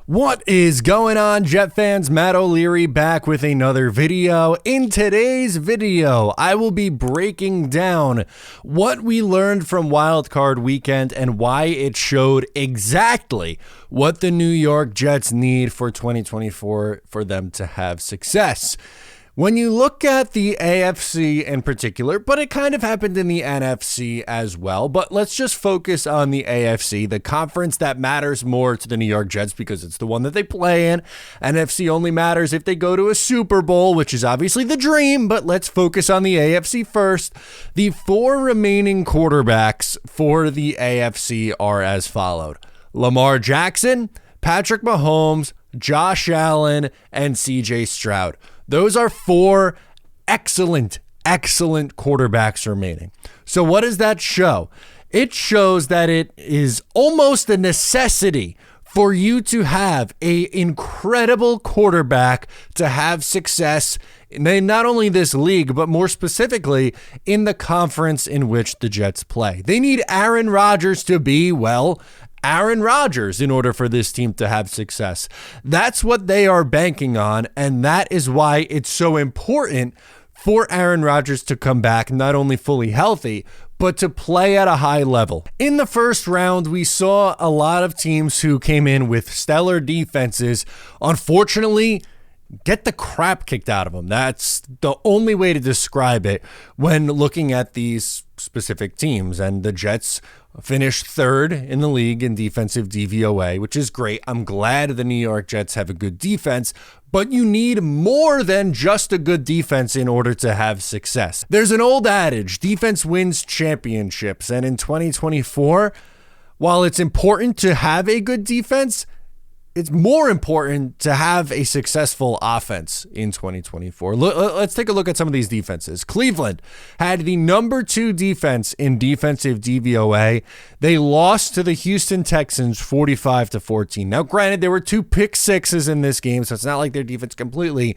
What is going on, Jet fans? Matt O'Leary back with another video. In today's video, I will be breaking down what we learned from Wild Card Weekend and why it showed exactly what the New York Jets need for 2024 for them to have success. When you look at the AFC in particular, but it kind of happened in the NFC as well, but let's just focus on the AFC, the conference that matters more to the New York Jets because it's the one that they play in. NFC only matters if they go to a Super Bowl, which is obviously the dream, but let's focus on the AFC first. The four remaining quarterbacks for the AFC are as followed: Lamar Jackson, Patrick Mahomes, Josh Allen, and CJ Stroud. Those are four excellent quarterbacks remaining. So what does that show? It shows that it is almost a necessity for you to have an incredible quarterback to have success in not only this league, but more specifically in the conference in which the Jets play. They need Aaron Rodgers to be, well, Aaron Rodgers in order for this team to have success. That's what they are banking on, and that is why it's so important for Aaron Rodgers to come back not only fully healthy, but to play at a high level. In the first round, we saw a lot of teams who came in with stellar defenses, unfortunately, get the crap kicked out of them. That's the only way to describe it when looking at these specific teams. And the Jets finished third in the league in defensive DVOA, which is great. I'm glad the New York Jets have a good defense, but you need more than just a good defense in order to have success. There's an old adage, defense wins championships. And in 2024, while it's important to have a good defense, it's more important to have a successful offense in 2024. Let's take a look at some of these defenses. Cleveland had the number 2 defense in defensive DVOA. They lost to the Houston Texans 45-14. Now, granted, there were 2 pick sixes in this game, so it's not like their defense completely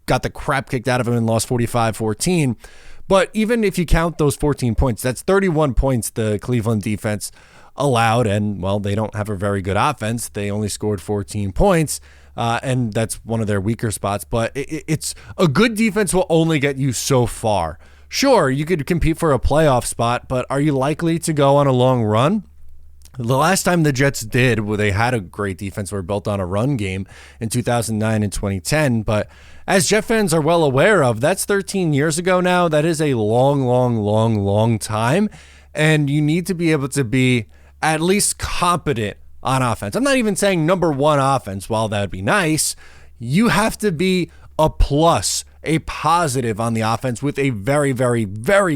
got the crap kicked out of them and lost 45-14. But even if you count those 14 points, that's 31 points the Cleveland defense allowed, and well, they don't have a very good offense. They only scored 14 points, and that's one of their weaker spots, but it's a good defense will only get you so far. Sure, you could compete for a playoff spot, but are you likely to go on a long run? The last time the Jets did, well, they had a great defense, were built on a run game in 2009 and 2010, but as Jet fans are well aware of, that's 13 years ago now. That is a long time, and you need to be able to be at least competent on offense. I'm not even saying number 1 offense, while that would be nice. You have to be a plus, a positive on the offense with a very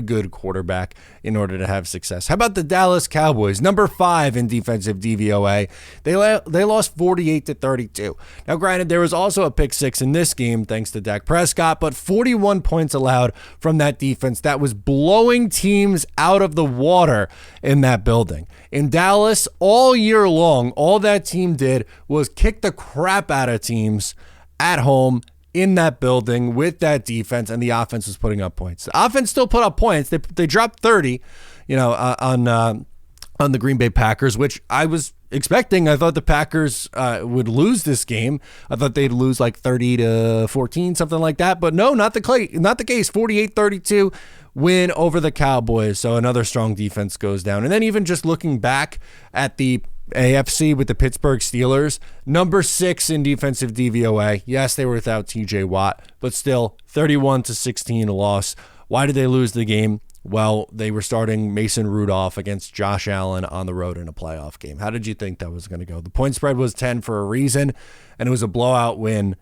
good quarterback in order to have success. How about the Dallas Cowboys? Number 5 in defensive DVOA. They lost 48-32. Now, granted, there was also a pick 6 in this game thanks to Dak Prescott, but 41 points allowed from that defense that was blowing teams out of the water in that building. In Dallas, all year long, all that team did was kick the crap out of teams at home in that building with that defense, and the offense was putting up points. The offense still put up points. They dropped 30, on the Green Bay Packers, which I was expecting. I thought the Packers would lose this game. I thought they'd lose like 30-14, something like that. But no, not the case. 48-32 win over the Cowboys. So another strong defense goes down. And then even just looking back at the AFC with the Pittsburgh Steelers, number 6 in defensive DVOA. Yes, they were without TJ Watt, but still 31-16 loss. Why did they lose the game? Well, they were starting Mason Rudolph against Josh Allen on the road in a playoff game. How did you think that was going to go? The point spread was 10 for a reason, and it was a blowout win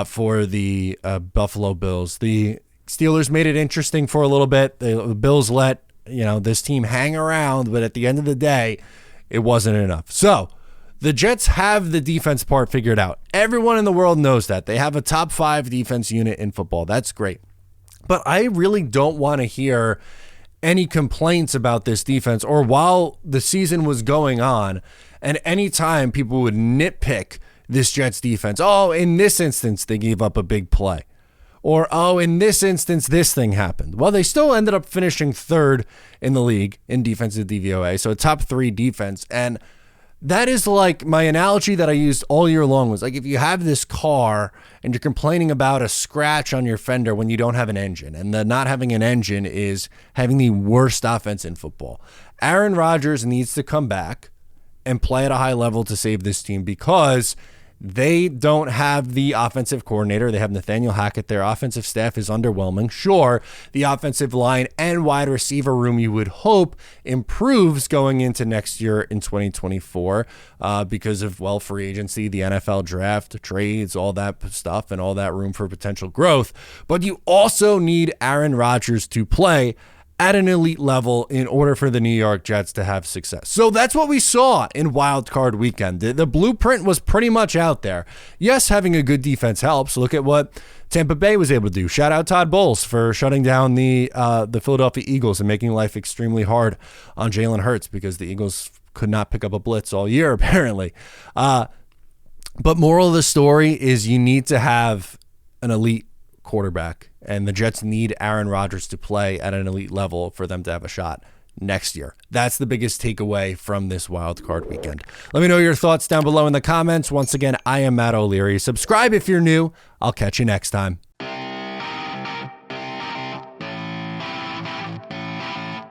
for the Buffalo Bills. The Steelers made it interesting for a little bit. The Bills let this team hang around, but at the end of the day, it wasn't enough. So the Jets have the defense part figured out. Everyone in the world knows that. They have a top 5 defense unit in football. That's great. But I really don't want to hear any complaints about this defense, or while the season was going on, and any time people would nitpick this Jets defense. Oh, in this instance, they gave up a big play. Or, oh, in this instance, this thing happened. Well, they still ended up finishing 3rd in the league in defensive DVOA, so a top 3 defense. And That is like my analogy that I used all year long was like if you have this car and you're complaining about a scratch on your fender when you don't have an engine, and the not having an engine is having the worst offense in football. Aaron Rodgers needs to come back and play at a high level to save this team because they don't have the offensive coordinator. They have Nathaniel Hackett. Their offensive staff is underwhelming. Sure, the offensive line and wide receiver room you would hope improves going into next year in 2024 because of, well, free agency, the NFL draft, trades, all that stuff, and all that room for potential growth. But you also need Aaron Rodgers to play at an elite level in order for the New York Jets to have success. So that's what we saw in Wild Card Weekend. The blueprint was pretty much out there. Yes, having a good defense helps. Look at what Tampa Bay was able to do. Shout out Todd Bowles for shutting down the Philadelphia Eagles and making life extremely hard on Jalen Hurts because the Eagles could not pick up a blitz all year, apparently. But moral of the story is you need to have an elite quarterback, and the Jets need Aaron Rodgers to play at an elite level for them to have a shot next year. That's the biggest takeaway from this Wild Card Weekend. Let me know your thoughts down below in the comments. Once again, I am Matt O'Leary. Subscribe if you're new. I'll catch you next time.